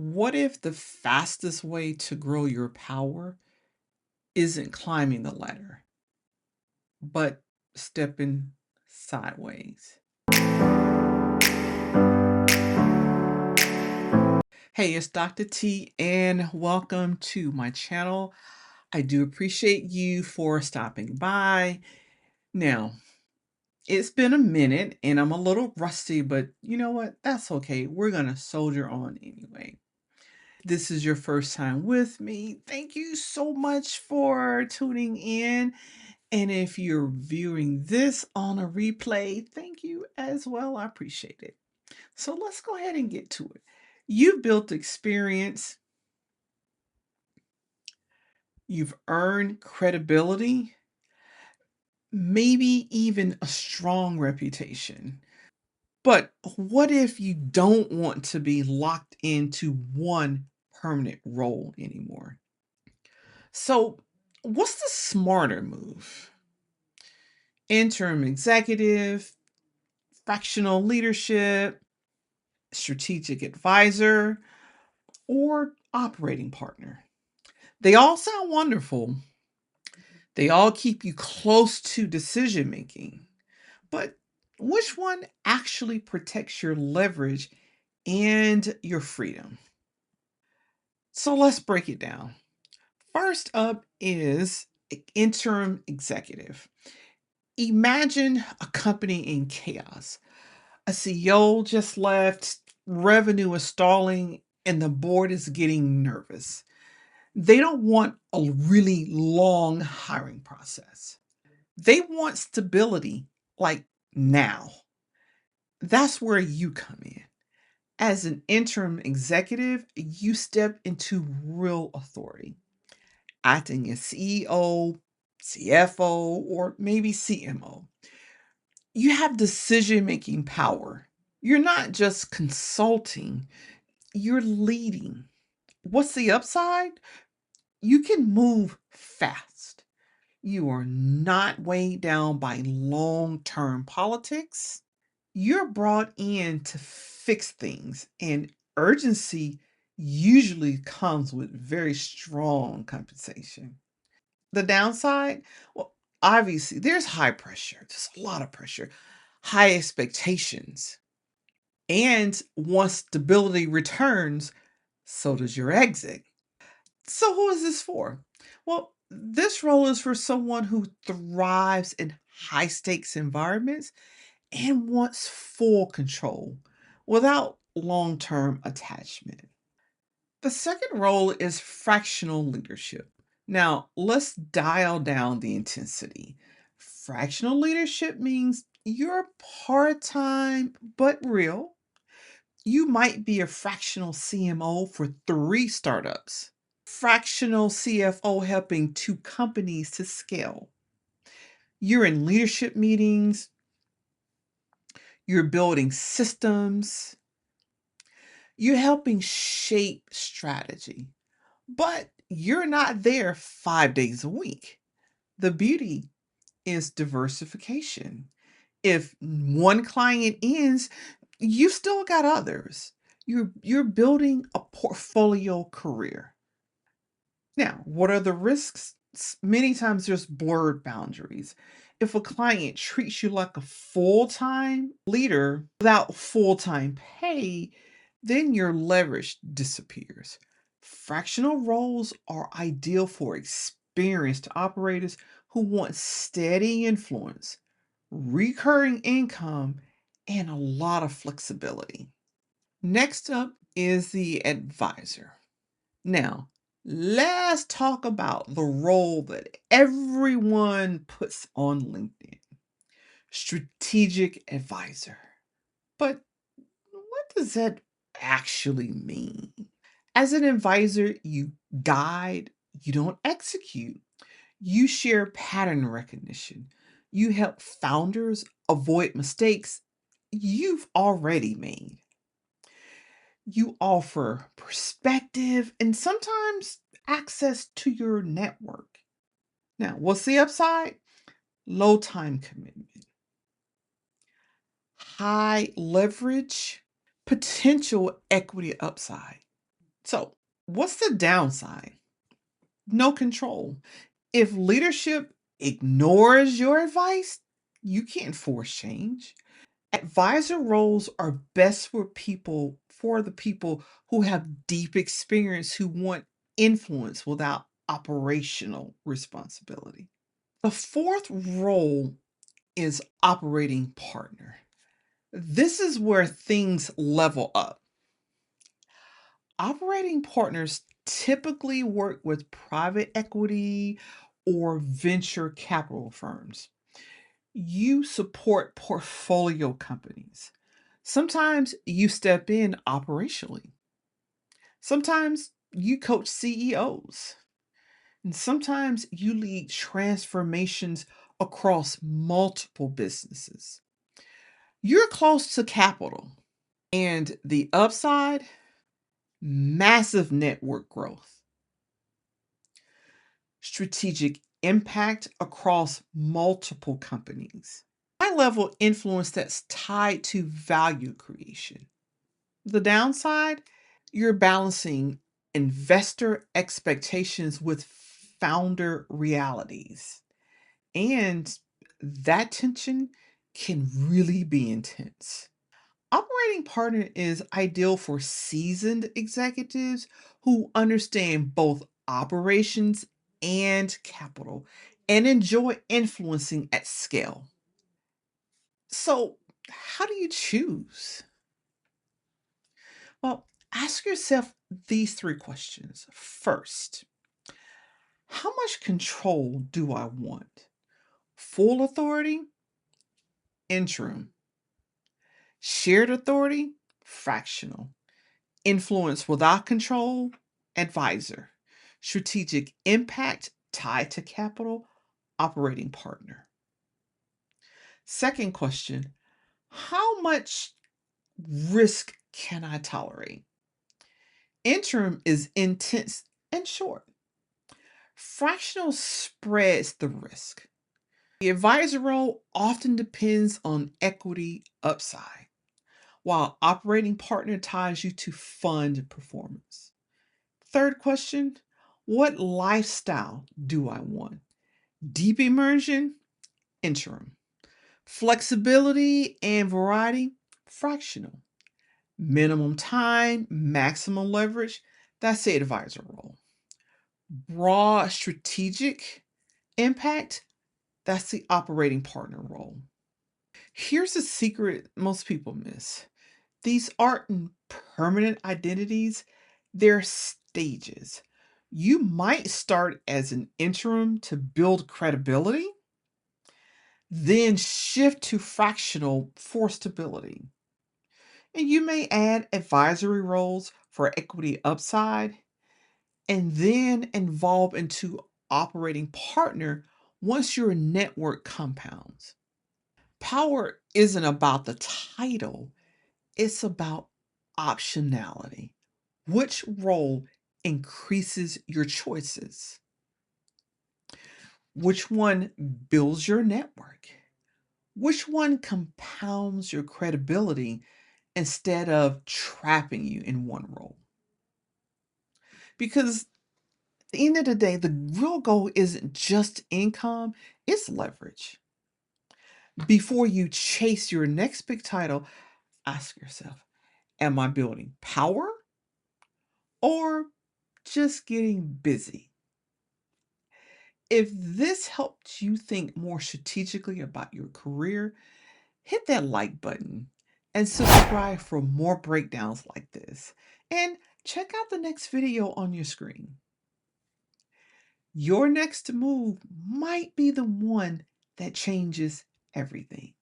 What if the fastest way to grow your power isn't climbing the ladder, but stepping sideways? Hey, it's Dr. T, and welcome to my channel. I do appreciate you for stopping by. Now, it's been a minute and I'm a little rusty, but you know what? That's okay. We're going to soldier on anyway. This is your first time with me. Thank you so much for tuning in. And if you're viewing this on a replay, thank you as well. I appreciate it. So let's go ahead and get to it. You've built experience, you've earned credibility, maybe even a strong reputation. But what if you don't want to be locked into one permanent role anymore? So, what's the smarter move? Interim executive, fractional leadership, strategic advisor, or operating partner? They all sound wonderful. They all keep you close to decision making. But which one actually protects your leverage and your freedom? So let's break it down. First up is interim executive. Imagine a company in chaos. A CEO just left, revenue is stalling, and the board is getting nervous. They don't want a really long hiring process. They want stability like now. That's where you come in. As an interim executive, you step into real authority, acting as CEO, CFO, or maybe CMO. You have decision making power. You're not just consulting, you're leading. What's the upside? You can move fast. You are not weighed down by long term politics. You're brought in to fix things, and urgency usually comes with very strong compensation. The downside? Well, obviously, there's high pressure, just a lot of pressure, high expectations. And once stability returns, so does your exit. So, who is this for? Well, this role is for someone who thrives in high stakes environments and wants full control without long term attachment. The second role is fractional leadership. Now, let's dial down the intensity. Fractional leadership means you're part time but real. You might be a fractional CMO for 3 startups, fractional CFO helping 2 companies to scale. You're in leadership meetings, you're building systems, you're helping shape strategy, but you're not there 5 days a week. The beauty is diversification. If one client ends, you've still got others. You're building a portfolio career. Now, what are the risks? Many times there's blurred boundaries. If a client treats you like a full-time leader without full-time pay, then your leverage disappears. Fractional roles are ideal for experienced operators who want steady influence, recurring income, and a lot of flexibility. Next up is the advisor. Now, let's talk about the role that everyone puts on LinkedIn, strategic advisor. But what does that actually mean? As an advisor, you guide, you don't execute. You share pattern recognition. You help founders avoid mistakes you've already made. You offer perspective and sometimes access to your network. Now, what's the upside? Low time commitment, high leverage, potential equity upside. So, what's the downside? No control. If leadership ignores your advice, you can't force change. Advisor roles are best for the people who have deep experience who want influence without operational responsibility. The fourth role is operating partner. This is where things level up. Operating partners typically work with private equity or venture capital firms. You support portfolio companies. Sometimes you step in operationally. Sometimes you coach CEOs. And sometimes you lead transformations across multiple businesses. You're close to capital. And the upside, massive network growth, strategic impact across multiple companies, high level influence that's tied to value creation. The downside, you're balancing investor expectations with founder realities. And that tension can really be intense. Operating partner is ideal for seasoned executives who understand both operations and capital and enjoy influencing at scale. So, how do you choose? Well, ask yourself these three questions. First, how much control do I want? Full authority, interim. Shared authority, fractional. Influence without control, advisor. Strategic impact tied to capital, operating partner. Second question, how much risk can I tolerate? Interim is intense and short. Fractional spreads the risk. The advisor role often depends on equity upside, while operating partner ties you to fund performance. Third question, what lifestyle do I want? Deep immersion, interim. Flexibility and variety, fractional. Minimum time, maximum leverage, that's the advisor role. Broad strategic impact, that's the operating partner role. Here's a secret most people miss. These aren't permanent identities, they're stages. You might start as an interim to build credibility, then shift to fractional for stability. And you may add advisory roles for equity upside, and then evolve into operating partner once your network compounds. Power isn't about the title, it's about optionality. Which role increases your choices? Which one builds your network? Which one compounds your credibility instead of trapping you in one role? Because at the end of the day, the real goal isn't just income, it's leverage. Before you chase your next big title, ask yourself, am I building power or just getting busy? If this helped you think more strategically about your career, hit that like button and subscribe for more breakdowns like this. And check out the next video on your screen. Your next move might be the one that changes everything.